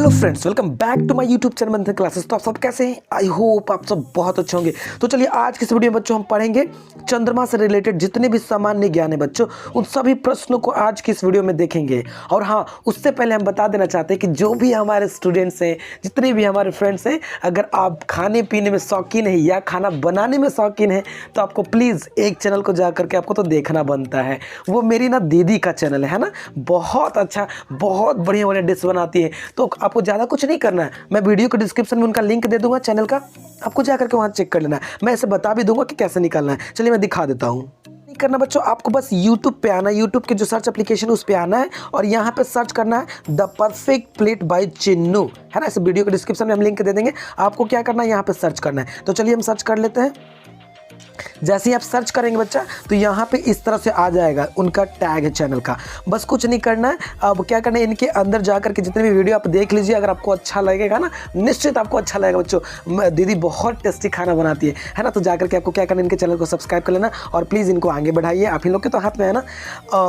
Hello friends, welcome back to my YouTube channel Manthan classes. तो आप सब कैसे हैं? आई होप आप सब बहुत अच्छे होंगे। तो चलिए आज की इस वीडियो में बच्चों हम पढ़ेंगे चंद्रमा से रिलेटेड जितने भी सामान्य ज्ञान है बच्चों, उन सभी प्रश्नों को आज की इस वीडियो में देखेंगे। और हाँ, उससे पहले हम बता देना चाहते हैं कि जो भी हमारे स्टूडेंट्स हैं, जितने भी हमारे फ्रेंड्स हैं, अगर आप खाने पीने में शौकीन है या खाना बनाने में शौकीन है तो आपको प्लीज़ एक चैनल को जा करके आपको तो देखना बनता है। वो मेरी ना दीदी का चैनल है ना, बहुत अच्छा, बहुत बढ़िया बढ़िया डिश बनाती है। तो आपको ज़्यादा कुछ नहीं करना है, मैं वीडियो के डिस्क्रिप्शन में उनका लिंक दे दूंगा चैनल का, आपको जा करके वहाँ चेक कर लेना है। मैं ऐसे बता भी दूंगा कि कैसे निकालना है। चलिए मैं दिखा देता हूँ। नहीं करना बच्चों, आपको बस YouTube पे आना है, YouTube के जो सर्च एप्लीकेशन उस पे आना है और यहाँ पे सर्च करना है the perfect plate by Chinnu, है ना। इस वीडियो के डिस्क्रिप्शन में हम लिंक दे देंगे, आपको क्या करना है यहाँ पे सर्च करना है। तो चलिए हम सर्च कर लेते हैं। जैसे ही आप सर्च करेंगे बच्चा तो यहाँ पे इस तरह से आ जाएगा, उनका टैग है चैनल का। बस कुछ नहीं करना है, अब क्या करना है, इनके अंदर जा करके जितने भी वीडियो आप देख लीजिए। अगर आपको अच्छा लगेगा ना, निश्चित आपको अच्छा लगेगा बच्चों। दीदी बहुत टेस्टी खाना बनाती है ना। तो जा करके आपको क्या करना है, इनके चैनल को सब्सक्राइब कर लेना और प्लीज़ इनको आगे बढ़ाइए। आप ही लोग के तो हाथ में है ना।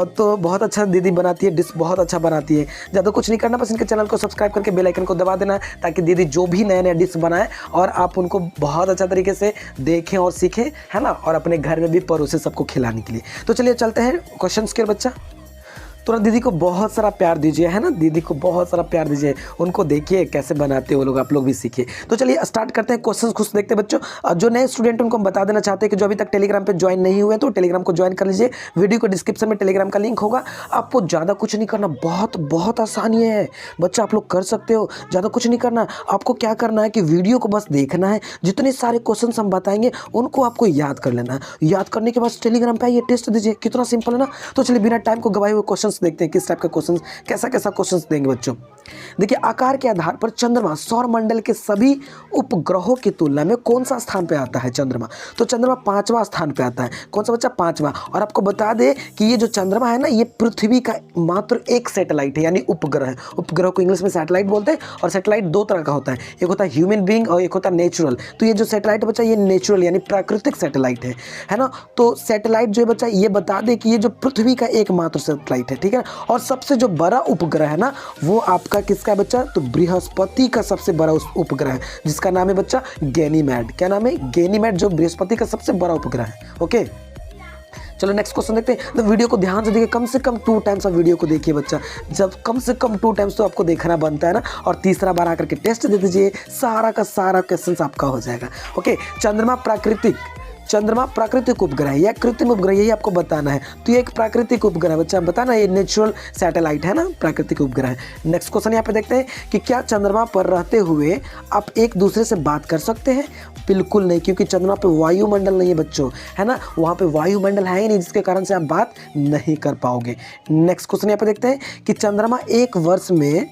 तो बहुत अच्छा दीदी बनाती है, डिश बहुत अच्छा बनाती है। ज़्यादा कुछ नहीं करना, बस इनके चैनल को सब्सक्राइब करके बेल आइकन को दबा देना ताकि दीदी जो भी नया नया डिश बनाए और आप उनको बहुत अच्छा तरीके से देखें और सीखें, है ना, और अपने घर में भी परोसे सबको खिलाने के लिए। तो चलिए चलते हैं क्वेश्चंस के बच्चा। तो दीदी को बहुत सारा प्यार दीजिए, है ना, दीदी को बहुत सारा प्यार दीजिए। उनको देखिए कैसे बनाते हैं वो लोग, आप लोग भी सीखिए। तो चलिए स्टार्ट करते हैं, क्वेश्चंस खुद देखते हैं बच्चों। जो नए स्टूडेंट उनको हम बता देना चाहते हैं कि जो अभी तक टेलीग्राम पे ज्वाइन नहीं हुए तो टेलीग्राम को ज्वाइन कर लीजिए। वीडियो को डिस्क्रिप्शन में टेलीग्राम का लिंक होगा। आपको ज़्यादा कुछ नहीं करना, बहुत बहुत आसानी है बच्चा, आप लोग कर सकते हो। ज़्यादा कुछ नहीं करना, आपको क्या करना है कि वीडियो को बस देखना है। जितने सारे क्वेश्चन हम बताएंगे उनको आपको याद कर लेना है। याद करने के बाद टेलीग्राम पे आइए, टेस्ट दीजिए। कितना सिंपल है ना। तो चलिए बिना टाइम को गवाए हुए क्वेश्चन देखते हैं किस टाइप का क्वेश्चन, कैसा कैसा क्वेश्चन देंगे बच्चों। देखिए, आकार के आधार पर चंद्रमा सौर मंडल के सभी उपग्रहों की तुलना में कौन सा स्थान पे आता है? चंद्रमा, तो चंद्रमा 5वां स्थान पे आता है। कौन सा बच्चा? 5वां। और आपको बता दे कि ये जो चंद्रमा है ना, ये पृथ्वी का मात्र एक सैटेलाइट है, यानी उपग्रह है। उपग्रह को इंग्लिश में सैटेलाइट बोलते हैं। और सैटेलाइट दो तरह का होता है, एक होता है ह्यूमन बीइंग और एक होता है नेचुरल। तो ये जो सैटेलाइट बच्चा, ये नेचुरल यानी प्राकृतिक सैटेलाइट है ना। तो सैटेलाइट जो है बच्चा, ये बता दे कि ये जो पृथ्वी का एकमात्र सैटेलाइट है, ठीक है। और सबसे जो बड़ा उपग्रह है ना, वो आपका किसका है बच्चा? तो बृहस्पति का सबसे बड़ा उपग्रह है, जिसका नाम है बच्चा गैनीमेड। क्या नाम है? गैनीमेड, जो बृहस्पति का सबसे बड़ा उपग्रह है। ओके, चलो नेक्स्ट क्वेश्चन देखते हैं। तो वीडियो को ध्यान से देखिए, कम से कम 2 टाइम्स आप वीडियो को देखिए बच्चा। जब कम से कम 2 टाइम्स तो आपको देखना बनता है ना। और तीसरा बार आकर के टेस्ट दे दीजिए, सारा का सारा क्वेश्चन आपका हो जाएगा। ओके, चंद्रमा प्राकृतिक उपग्रह है या कृत्रिम उपग्रह, यही आपको बताना है। तो ये एक प्राकृतिक उपग्रह है बच्चा, बताना, ये नेचुरल सैटेलाइट है ना, प्राकृतिक उपग्रह है। नेक्स्ट क्वेश्चन यहाँ पे देखते हैं कि क्या चंद्रमा पर रहते हुए आप एक दूसरे से बात कर सकते हैं? बिल्कुल नहीं, क्योंकि चंद्रमा पे वायुमंडल नहीं है बच्चों, है ना। वहाँ पे वायुमंडल है ही नहीं, जिसके कारण से आप बात नहीं कर पाओगे। नेक्स्ट क्वेश्चन यहाँ पे देखते हैं कि चंद्रमा एक वर्ष में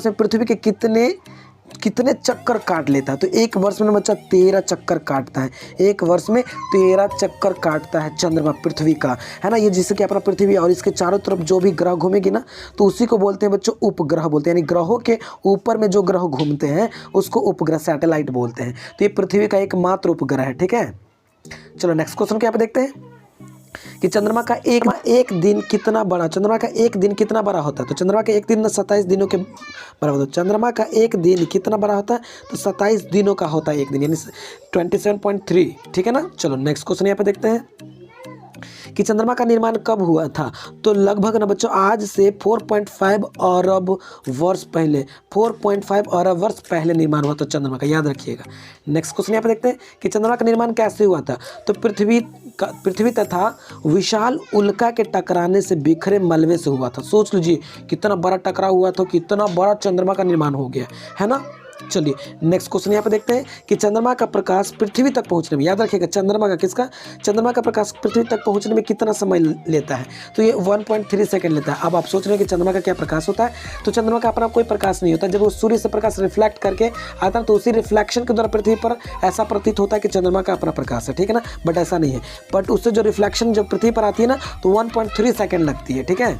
पृथ्वी के कितने चक्कर काट लेता है? तो एक वर्ष में बच्चा 13 चक्कर काटता है। एक वर्ष में 13 चक्कर काटता है चंद्रमा पृथ्वी का, है ना। ये जिससे कि अपना पृथ्वी और इसके चारों तरफ जो भी ग्रह घूमेगी ना, तो उसी को बोलते हैं बच्चों उपग्रह बोलते हैं। यानी ग्रहों के ऊपर में जो ग्रह घूमते हैं उसको उपग्रह, सैटेलाइट बोलते हैं। तो ये पृथ्वी का एकमात्र उपग्रह है, ठीक है। चलो नेक्स्ट क्वेश्चन क्या पे देखते हैं कि चंद्रमा का एक दिन कितना बड़ा होता है? तो चंद्रमा का एक दिन 27 दिनों के बराबर होता है। चंद्रमा का एक दिन कितना बड़ा होता है? तो 27 दिनों का होता है एक दिन, यानी 27.3, ठीक है ना। चलो नेक्स्ट क्वेश्चन यहाँ पे देखते हैं कि चंद्रमा का निर्माण कब हुआ था? तो लगभग ना बच्चों आज से 4.5 अरब वर्ष पहले, 4.5 अरब वर्ष पहले निर्माण हुआ था चंद्रमा का, याद रखिएगा। नेक्स्ट क्वेश्चन यहाँ पे देखते हैं कि चंद्रमा का निर्माण कैसे हुआ था? तो पृथ्वी तथा विशाल उल्का के टकराने से बिखरे मलबे से हुआ था। सोच लीजिए कितना बड़ा टकराव हुआ था, कितना बड़ा चंद्रमा का निर्माण हो गया, है ना। चलिए नेक्स्ट क्वेश्चन यहाँ पे देखते हैं कि चंद्रमा का प्रकाश पृथ्वी तक पहुँचने में, याद रखिएगा चंद्रमा का प्रकाश पृथ्वी तक पहुँचने में कितना समय लेता है? तो ये 1.3 सेकंड लेता है। अब आप सोच रहे हैं कि चंद्रमा का क्या प्रकाश होता है? तो चंद्रमा का अपना कोई प्रकाश नहीं होता। जब वो सूर्य से प्रकाश रिफ्लेक्ट करके आता है तो उसी रिफ्लेक्शन के द्वारा पृथ्वी पर ऐसा प्रतीत होता है कि चंद्रमा का अपना प्रकाश है, ठीक है ना। बट ऐसा नहीं है, बट उससे जो रिफ्लेक्शन जब पृथ्वी पर आती है ना, तो 1.3 सेकेंड लगती है, ठीक है।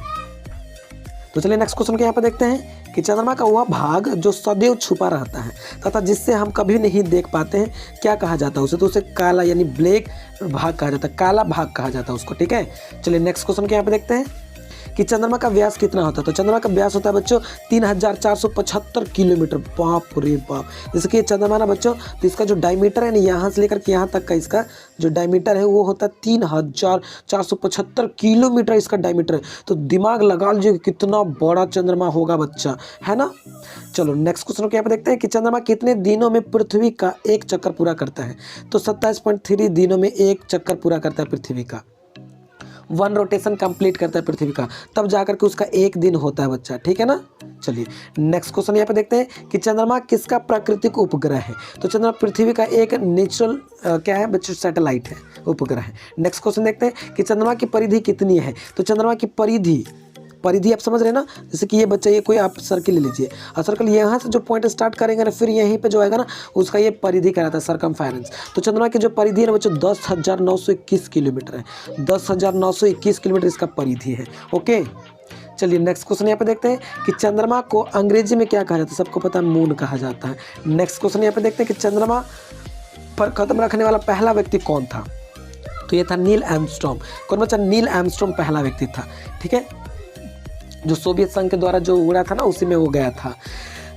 तो चलिए नेक्स्ट क्वेश्चन के यहाँ पे देखते हैं कि चंद्रमा का वह भाग जो सदैव छुपा रहता है तथा जिससे हम कभी नहीं देख पाते हैं, क्या कहा जाता है उसे? तो उसे काला यानी ब्लैक भाग कहा जाता है, काला भाग कहा जाता है उसको, ठीक है। चलिए नेक्स्ट क्वेश्चन के यहाँ पे देखते हैं कि चंद्रमा का व्यास कितना होता है। तो चंद्रमा का व्यास होता है बच्चों 3475 किलोमीटर। बाप रे बाप। जैसे कि चंद्रमा ना बच्चों, तो इसका जो डायमीटर है ना, यहाँ से लेकर के यहाँ तक का इसका जो डायमीटर है वो होता है 3475 किलोमीटर इसका डायमीटर है। तो दिमाग लगा लीजिए कितना बड़ा चंद्रमा होगा बच्चा, है ना। चलो नेक्स्ट क्वेश्चन को यहाँ पे देखते हैं कि चंद्रमा कितने दिनों में पृथ्वी का एक चक्कर पूरा करता है। तो 27.3 दिनों में एक चक्कर पूरा करता है पृथ्वी का। 1 रोटेशन कंप्लीट करता है पृथ्वी का, तब जाकर के उसका एक दिन होता है बच्चा, ठीक है ना। चलिए नेक्स्ट क्वेश्चन यहाँ पे देखते हैं कि चंद्रमा किसका प्राकृतिक उपग्रह है। तो चंद्रमा पृथ्वी का एक नेचुरल क्या है बच्चों, सैटेलाइट है, उपग्रह है। नेक्स्ट क्वेश्चन देखते हैं कि चंद्रमा की परिधि कितनी है। तो चंद्रमा की परिधि आप समझ रहे हैं ना। जैसे कि ये बच्चा, ये कोई आप सर्किल ले लीजिए और सर्कल यहाँ से जो पॉइंट स्टार्ट करेंगे ना, फिर यहीं पे जो आएगा ना उसका ये परिधि कहलाता है, सरकमफेरेंस। तो चंद्रमा की जो परिधि है ना बच्चों 10,921 किलोमीटर है। 10,921 किलोमीटर इसका परिधि है। ओके चलिए नेक्स्ट क्वेश्चन यहाँ पे देखते हैं कि चंद्रमा को अंग्रेजी में क्या कहा जाता है। सबको पता है मून कहा जाता है। नेक्स्ट क्वेश्चन यहाँ पे देखते हैं कि चंद्रमा पर कदम रखने वाला पहला व्यक्ति कौन था। तो ये था नील आर्मस्ट्रॉन्ग। कौन बच्चा, नील आर्मस्ट्रॉन्ग पहला व्यक्ति था, ठीक है, जो सोवियत संघ के द्वारा जो उड़ा था ना उसी में वो गया था।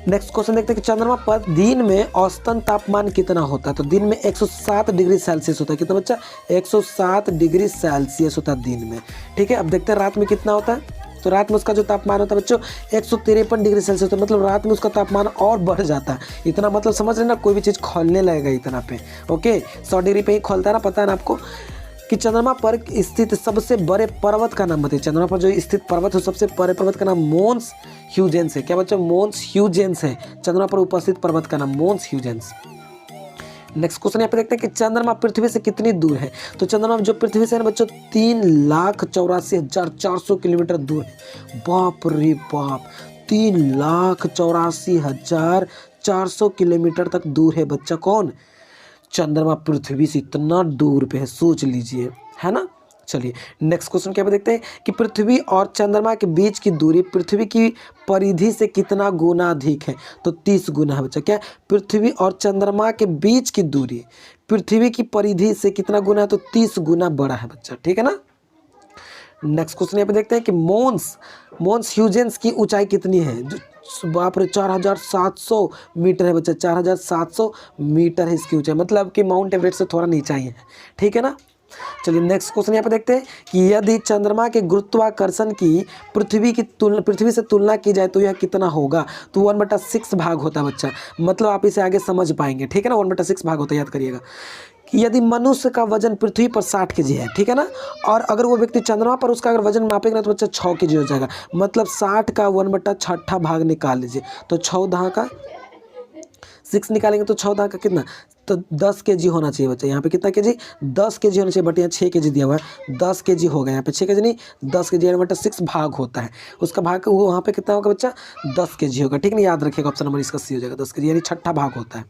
नेक्स्ट क्वेश्चन देखते हैं कि चंद्रमा पर दिन में औसतन तापमान कितना होता है। तो दिन में 107 डिग्री सेल्सियस होता है। कितना बच्चा, 107 डिग्री सेल्सियस होता है दिन में, ठीक है। अब देखते हैं रात में कितना होता है। तो रात में उसका जो तापमान होता है बच्चों 153 डिग्री सेल्सियस होता है। मतलब रात में उसका तापमान और बढ़ जाता है। इतना मतलब समझ रहे ना, कोई भी चीज़ खोलने लगेगा इतना पे। ओके 100 डिग्री पे ही खोलता है ना, पता है ना आपको। कि चंद्रमा पर स्थित सबसे बड़े पर्वत का नाम बताइए। चंद्रमा पर जो स्थित पर्वत है सबसे बड़े पर्वत का नाम मोन्स ह्यूजेंस है। क्या बच्चों, मोन्स ह्यूजेंस है चंद्रमा पर उपस्थित पर्वत का नाम, मोन्स ह्यूजेंस। नेक्स्ट क्वेश्चन यहाँ पे देखते हैं कि चंद्रमा पृथ्वी से कितनी दूर है। तो चंद्रमा जो पृथ्वी से है ना बच्चों 3,84,400 किलोमीटर दूर है। बाप रे बाप, 3,84,400 किलोमीटर तक दूर है बच्चा। कौन, चंद्रमा पृथ्वी से इतना दूर पे है, सोच लीजिए, है ना। चलिए नेक्स्ट क्वेश्चन क्या पे देखते हैं कि पृथ्वी और चंद्रमा के बीच की दूरी पृथ्वी की परिधि से कितना गुना अधिक है। तो 30 गुना है बच्चा। क्या, पृथ्वी और चंद्रमा के बीच की दूरी पृथ्वी की परिधि से कितना गुना है। तो 30 गुना बड़ा है बच्चा, ठीक है ना। नेक्स्ट क्वेश्चन यहाँ पे देखते हैं कि मोन्स ह्यूजेंस की ऊंचाई कितनी है। बाप रे 4,700 मीटर है बच्चा। 4,700 मीटर है इसकी ऊंचाई, मतलब कि माउंट एवरेस्ट से थोड़ा नीचा ही है, ठीक है ना। चलिए नेक्स्ट क्वेश्चन यहाँ पे देखते हैं कि यदि चंद्रमा के गुरुत्वाकर्षण की पृथ्वी से तुलना की जाए तो यह कितना होगा। तो 1/6 भाग होता है बच्चा। मतलब आप इसे आगे समझ पाएंगे, ठीक है ना। 1/6 भाग होता है, याद करिएगा। कि यदि मनुष्य का वजन पृथ्वी पर 60 kg है, ठीक है ना, और अगर वो व्यक्ति चंद्रमा पर उसका अगर वजन मापेगा ना तो बच्चा 6 kg हो जाएगा। मतलब 60 का 1/6 भाग निकाल लीजिए। तो 14 का 6 निकालेंगे तो 14 का कितना, तो 10 kg होना चाहिए बच्चा। यहाँ पे कितना kg, 10 kg होना चाहिए, बट यहाँ 6 kg दिया हुआ है। 10 kg होगा, यहाँ पे 6 kg नहीं 10 kg, 1/6 भाग होता है उसका भाग। वो वहाँ पे कितना होगा बच्चा, 10 kg होगा, ठीक है ना। याद रखिएगा, ऑप्शन नंबर इसका सी हो जाएगा, 10 kg यानी 6ठा भाग होता है।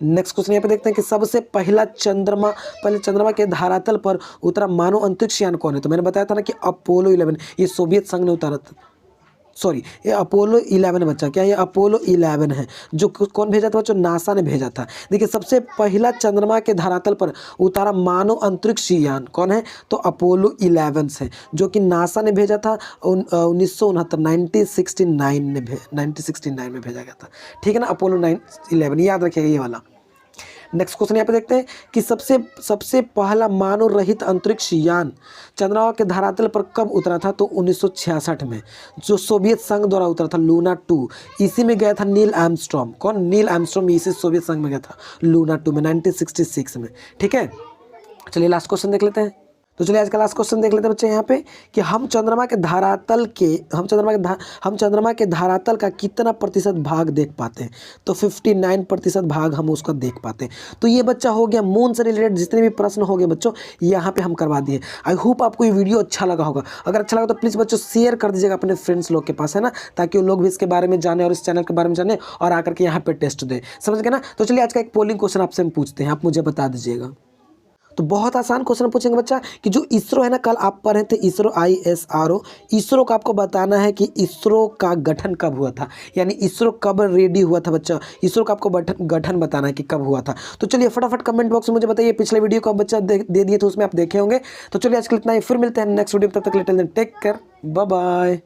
नेक्स्ट क्वेश्चन यहाँ पे देखते हैं कि सबसे पहले चंद्रमा के धरातल पर उतरा मानव अंतरिक्ष यान कौन है। तो मैंने बताया था ना कि अपोलो 11, ये सोवियत संघ ने उतारा था। सॉरी, ये अपोलो 11 बच्चा। क्या, ये अपोलो 11 है। जो कौन भेजा था बच्चों, नासा ने भेजा था। देखिए सबसे पहला चंद्रमा के धरातल पर उतारा मानव अंतरिक्ष यान कौन है। तो अपोलो 11 है, जो कि नासा ने भेजा था 1969 में भेजा गया था, ठीक है ना। अपोलो 11 याद रखिएगा ये वाला। नेक्स्ट क्वेश्चन यहाँ पे देखते हैं कि सबसे पहला मानव रहित अंतरिक्ष यान चंद्रमा के धरातल पर कब उतरा था। तो 1966 में, जो सोवियत संघ द्वारा उतरा था, लूना 2। इसी में गया था नील आर्मस्ट्रॉन्ग। कौन, नील आर्मस्ट्रॉन्ग इसी सोवियत संघ में गया था, लूना 2 में 1966 में, ठीक है। चलिए लास्ट क्वेश्चन देख लेते हैं। तो चलिए आज का लास्ट क्वेश्चन देख लेते हैं बच्चे यहाँ पे कि हम चंद्रमा के धरातल का कितना प्रतिशत भाग देख पाते हैं। तो 59% भाग हम उसका देख पाते हैं। तो ये बच्चा हो गया मून से रिलेटेड जितने भी प्रश्न हो गए बच्चों, यहाँ पे हम करवा दिए। आई होप आपको ये वीडियो अच्छा लगा होगा। अगर अच्छा लगा तो प्लीज़ बच्चों शेयर कर दीजिएगा अपने फ्रेंड्स लोग के पास, है ना, ताकि वो लोग भी इसके बारे में जाने और इस चैनल के बारे में जाने और आकर के यहाँ पे टेस्ट दें। समझ गए ना। तो चलिए आज का एक पोलिंग क्वेश्चन आपसे हम पूछते हैं, आप मुझे बता दीजिएगा। तो तो बहुत आसान क्वेश्चन पूछेंगे बच्चा कि जो इसरो है ना, कल आप पढ़े थे इसरो, ISRO, इसरो का आपको बताना है कि इसरो का गठन कब हुआ था, यानी इसरो कब रेडी हुआ था बच्चा, इसरो का आपको गठन बताना है कि कब हुआ था। तो चलिए फटाफट कमेंट बॉक्स में मुझे बताइए, पिछले वीडियो को आप बच्चा दे दिए थे, उसमें आप देखे होंगे। तो चलिए आज के लिए इतना ही, फिर मिलते हैं नेक्स्ट वीडियो में, तब तक टेक केयर, बाय बाय।